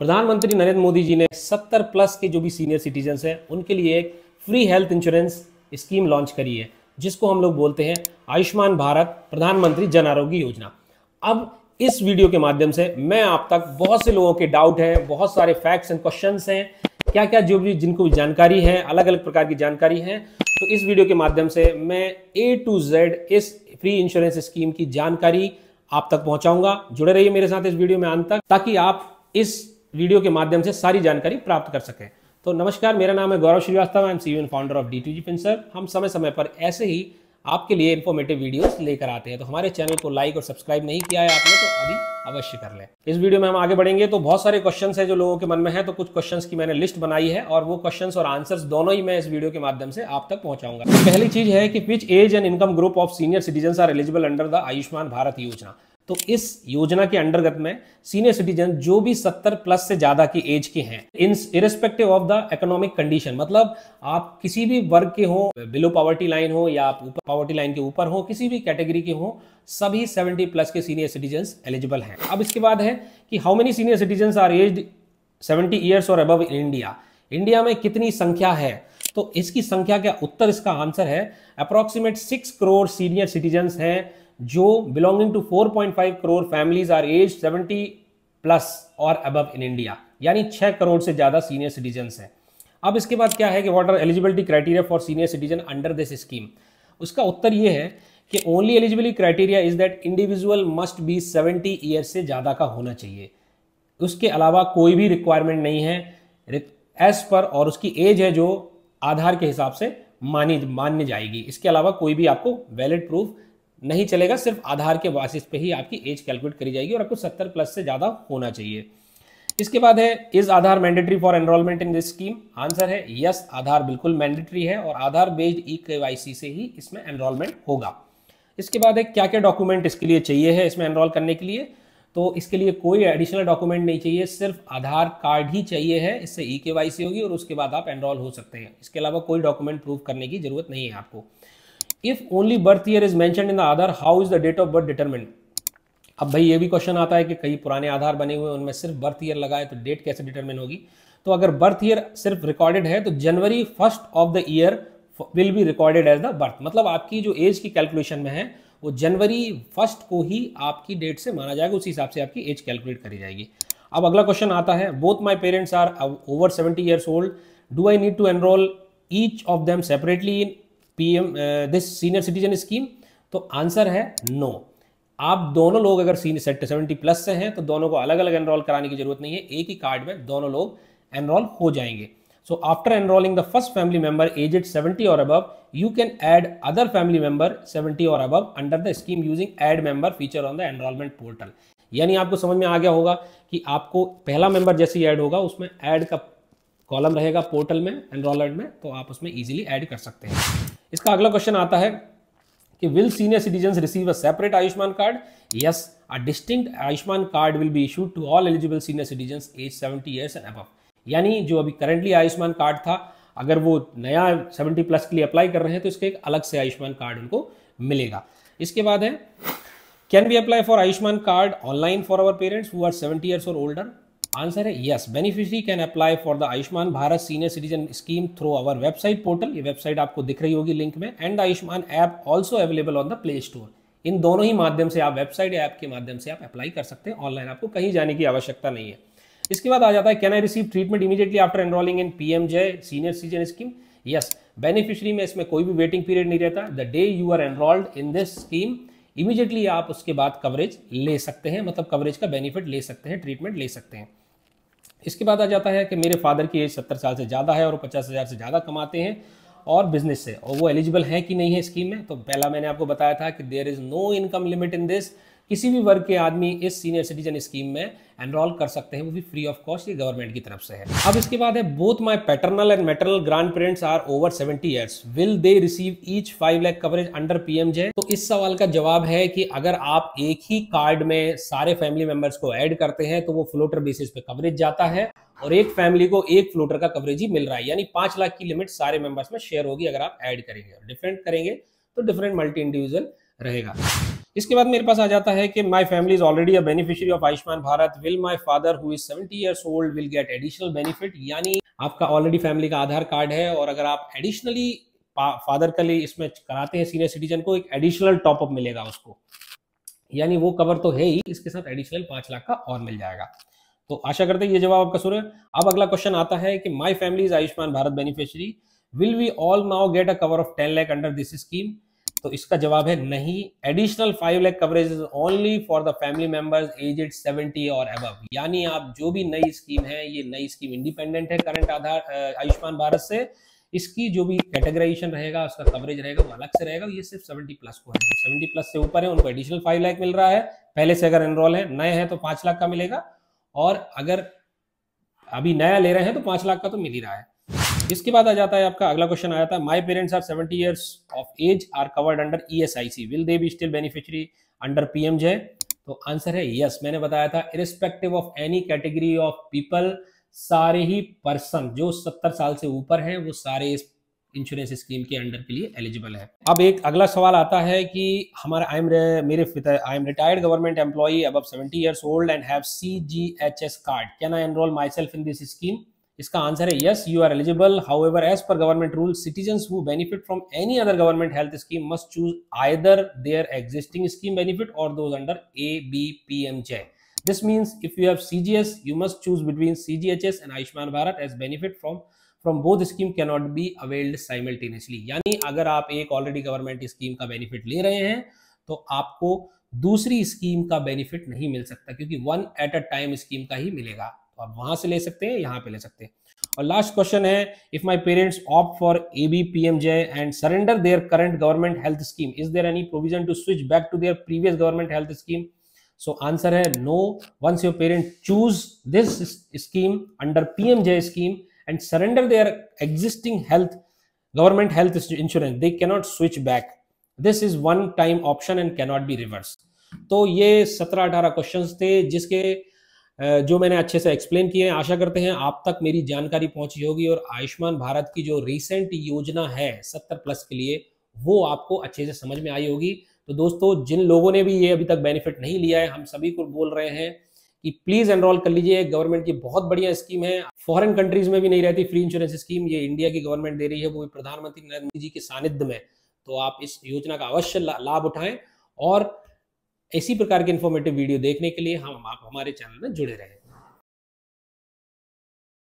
प्रधानमंत्री नरेंद्र मोदी जी ने 70 प्लस के जो भी सीनियर सिटीजन्स हैं उनके लिए एक free health insurance scheme launch करी है, जिसको हम लोग बोलते हैं आयुष्मान भारत प्रधानमंत्री जन आरोग्य योजना। अब इस वीडियो के माध्यम से मैं आप तक बहुत से लोगों के डाउट हैं, बहुत सारे फैक्ट्स एंड क्वेश्चंस हैं, क्या क्या जो भी जिनको भी जानकारी है, अलग अलग प्रकार की जानकारी है, तो इस वीडियो के माध्यम से मैं A to Z इस फ्री इंश्योरेंस स्कीम की जानकारी आप तक पहुंचाऊंगा। जुड़े रहिए मेरे साथ इस वीडियो में अंत तक, ताकि आप इस वीडियो के माध्यम से सारी जानकारी प्राप्त कर सकें। तो नमस्कार, मेरा नाम है Gaurav Srivastava, I am CEO and founder of D2G Finserv. हम समय समय पर ऐसे ही आपके लिए इन्फॉर्मेटिव वीडियोस लेकर आते हैं, तो हमारे चैनल को लाइक और सब्सक्राइब नहीं किया है आपने तो अभी अवश्य कर लें। इस वीडियो में हम आगे बढ़ेंगे तो बहुत सारे क्वेश्चंस हैं जो लोगों के मन में है, तो कुछ क्वेश्चंस की मैंने लिस्ट बनाई है और वो क्वेश्चंस और आंसर्स दोनों ही मैं इस वीडियो के माध्यम से आप तक पहुंचाऊंगा। पहली चीज है कि which age and income group of senior citizen are eligible under the Ayushman Bharat Yojana. तो इस योजना के अंतर्गत में सीनियर सिटीजन जो भी 70 प्लस से ज्यादा की एज के हैं, इन irrespective of the economic condition, मतलब आप किसी भी वर्ग के हो, बिलो पॉवर्टी लाइन हो या आप पॉवर्टी लाइन के ऊपर हो, किसी भी कैटेगरी के हो, सभी 70 प्लस के सीनियर सिटीजन एलिजिबल हैं। अब इसके बाद है कि how many senior citizen are aged 70 years और अबव इन इंडिया। इंडिया में कितनी संख्या है, तो इसकी संख्या क्या उत्तर, इसका आंसर है अप्रोक्सीमेट 6 करोड़ सीनियर सिटीजन हैं जो belonging to 4.5 crore families are age 70 plus और अबव इन इंडिया, यानी 6 करोड़ से ज्यादा सीनियर सिटीजन्स हैं। अब इसके बाद क्या है कि what are eligibility criteria for senior citizen under this scheme. उसका उत्तर ये है कि only eligibility criteria is that individual must be 70 year से ज्यादा का होना चाहिए। उसके अलावा कोई भी रिक्वायरमेंट नहीं है एज पर, और उसकी एज है जो आधार के हिसाब से मान्य जाएगी। इसके अलावा कोई भी आपको वैलिड प्रूफ नहीं चलेगा, सिर्फ आधार के बेसिस पे ही आपकी एज कैलकुलेट करी जाएगी और आपको 70 प्लस से ज्यादा होना चाहिए। इसके बाद है is Aadhaar mandatory for enrolment in this scheme. Answer है यस, आधार बिल्कुल मैंडेटरी है और आधार बेस्ड eKYC से ही इसमें एनरोलमेंट होगा। इसके बाद है क्या क्या डॉक्यूमेंट इसके लिए चाहिए है इसमें एनरोल करने के लिए। तो इसके लिए कोई एडिशनल डॉक्यूमेंट नहीं चाहिए, सिर्फ आधार कार्ड ही चाहिए है, इससे eKYC होगी और उसके बाद आप एनरोल हो सकते हैं। इसके अलावा कोई डॉक्यूमेंट प्रूफ करने की जरूरत नहीं है आपको। If only birth year is mentioned in the Aadhaar, how is the date of birth determined? अब भाई ये भी क्वेश्चन आता है कि कई पुराने आधार बने हुए हैं उनमें सिर्फ बर्थ ईयर लगा है तो डेट कैसे डिटरमिन होगी। तो अगर बर्थ ईयर सिर्फ रिकॉर्डेड है तो January 1 of the year will be recorded as the birth, मतलब आपकी जो एज की कैलकुलेशन में है वो जनवरी 1 को ही आपकी डेट से माना जाएगा, उसी हिसाब से आपकी एज कैलकुलेट करी जाएगी। अब अगला क्वेश्चन आता है both my parents are over 70 years old, do I need to enrol each of them separately in this senior citizen scheme. तो आंसर है नो। आप दोनों लोग अगर 70 प्लस से हैं तो दोनों को अलग अलग एनरोल कराने की जरूरत नहीं है, एक ही कार्ड में दोनों लोग एनरोल हो जाएंगे। So after enrolling the first family member aged 70 और above, you can add other family member 70 और above under the scheme using add member feature on the enrolment portal. यानी आपको समझ में आ गया होगा कि आपको पहला मेंबर जैसे ही ऐड होगा उसमें ऐड का कॉलम रहेगा पोर्टल में, एनरोलमेंट में, तो आप उसमें इजीली ऐड कर सकते हैं। इसका अगला क्वेश्चन आता है कि will senior citizen receive a separate Ayushman card. Yes, a distinct Ayushman card will be issued to all eligible senior citizen age 70 years and above. यानी जो अभी करंटली आयुष्मान कार्ड था, अगर वो नया 70 प्लस के लिए अप्लाई कर रहे हैं तो इसका एक अलग से आयुष्मान कार्ड उनको मिलेगा। इसके बाद है can we apply for Ayushman card online for our parents who are 70 years और ओल्डर। आंसर है yes, beneficiary can apply for the Ayushman Bharat senior citizen scheme through our website portal. ये वेबसाइट आपको दिख रही होगी लिंक में, and Ayushman app also available on the play store. इन दोनों ही माध्यम से आप वेबसाइट या ऐप के माध्यम से आप अप्लाई कर सकते हैं ऑनलाइन, आपको कहीं जाने की आवश्यकता नहीं है। इसके बाद आ जाता है can I receive treatment immediately after enrolling in PMJ senior citizen scheme. Yes, beneficiary में इसमें कोई भी वेटिंग पीरियड नहीं रहता। The day you are enrolled in this scheme immediately आप उसके बाद कवरेज ले सकते हैं, मतलब कवरेज का बेनिफिट ले सकते हैं, ट्रीटमेंट ले सकते हैं। इसके बाद आ जाता है कि मेरे फादर की एज 70 साल से ज़्यादा है और वो 50,000 से ज़्यादा कमाते हैं और बिजनेस से, और वो एलिजिबल है कि नहीं है स्कीम में। तो पहला मैंने आपको बताया था कि there is no income limit in this, किसी भी वर्ग के आदमी इस सीनियर सिटीजन स्कीम में एनरोल कर सकते हैं, वो भी फ्री ऑफ कॉस्ट, ये गवर्नमेंट की तरफ से है। अब इसके बाद है both my paternal and maternal grandparents are over 70 years, will they receive each 5 lakh coverage under PMJ। तो इस सवाल का जवाब है कि अगर आप एक ही कार्ड में सारे फैमिली मेंबर्स को ऐड करते हैं तो वो फ्लोटर बेसिस पे कवरेज जाता है और एक फैमिली को एक फ्लोटर का कवरेज ही मिल रहा है, यानी 5 लाख की लिमिट सारे मेंबर्स में शेयर होगी अगर आप ऐड करेंगे। डिफरेंट करेंगे तो डिफरेंट मल्टी इंडिविजुअल रहेगा। इसके बाद मेरे पास आ जाता है कि my family is already a beneficiary of Ayushman Bharat, will my father who is 70 years old will get additional benefit. यानी आपका ऑलरेडी फैमिली का आधार कार्ड है और अगर आप एडिशनली फादर के लिए इसमें कराते हैं सीनियर सिटीजन को, एक एडिशनल टॉपअप मिलेगा उसको, यानी वो कवर तो है ही, इसके साथ एडिशनल 5 लाख का और मिल जाएगा। तो आशा करते हैं ये जवाब आपका सर है। अब अगला क्वेश्चन आता है कि my family is Ayushman Bharat beneficiary, will we all now get a cover of 10 lakh under this scheme. तो इसका जवाब है नहीं। Additional 5 lakh coverage is only for the family members aged 70 और अबव। यानी आप जो भी नई स्कीम है, ये नई स्कीम इंडिपेंडेंट है करंट आधार आयुष्मान भारत से, इसकी जो भी कैटेगराइजेशन रहेगा, उसका कवरेज रहेगा, वो अलग से रहेगा। ये सिर्फ 70 प्लस को है, 70 प्लस से ऊपर है उनको एडिशनल 5 लाख मिल रहा है पहले से, अगर एनरोल है, नए हैं तो 5 लाख का मिलेगा, और अगर अभी नया ले रहे हैं तो 5 लाख का तो मिल ही रहा है। इसके बाद आ जाता है आपका अगला क्वेश्चन आया था, my parents are 70 years of age are covered under ESIC, will they be still beneficiary under PMJ। तो आंसर है यस। मैंने बताया था irrespective of any category of people, सारे ही पर्सन जो 70 साल से ऊपर हैं वो सारे इस इंश्योरेंस स्कीम के अंडर के लिए एलिजिबल है। अब एक अगला सवाल आता है कि हमारा I am retired government employee above 70 years old and have CGHS card, can I enroll myself in this scheme. इसका आंसर है yes, you are eligible. However as per government rule, citizens who benefit from any other government health scheme must choose either their existing scheme benefit or those under ABPMJ। This means if you have CGS, you must choose between CGHS and Ayushman Bharat as benefit from both scheme cannot be availed simultaneously। यानी अगर आप एक already government scheme का benefit ले रहे हैं तो आपको दूसरी स्कीम का बेनिफिट नहीं मिल सकता, क्योंकि one at a time scheme का ही मिलेगा। तो आप वहां से ले सकते हैं, यहाँ पे ले सकते हैं। और लास्ट क्वेश्चन है, if my parents opt for ABPMJ and surrender their current government health scheme, is there any provision to switch back to their previous government health scheme. So answer है no. Once your parent choose this scheme under PMJ scheme and surrender their existing government health insurance, they cannot switch back. This is one time option and cannot be reversed. तो ये 17-18 questions थे जिसके जो मैंने अच्छे से explain किए हैं। आशा करते हैं आप तक मेरी जानकारी पहुंची होगी और आयुष्मान भारत की जो रिसेंट योजना है 70 प्लस के लिए, वो आपको अच्छे से समझ में आई होगी। तो दोस्तों, जिन लोगों ने भी ये अभी तक बेनिफिट नहीं लिया है, हम सभी को बोल रहे हैं कि प्लीज एनरोल कर लीजिए। गवर्नमेंट की बहुत बढ़िया स्कीम है, फॉरेन कंट्रीज में भी नहीं रहती फ्री इंश्योरेंस स्कीम, ये इंडिया की गवर्नमेंट दे रही है, वो भी प्रधानमंत्री नरेंद्र मोदी जी के सानिध्य में। तो आप इस योजना का अवश्य लाभ उठाएं और इसी प्रकार के इन्फॉर्मेटिव वीडियो देखने के लिए आप हमारे चैनल में जुड़े रहें।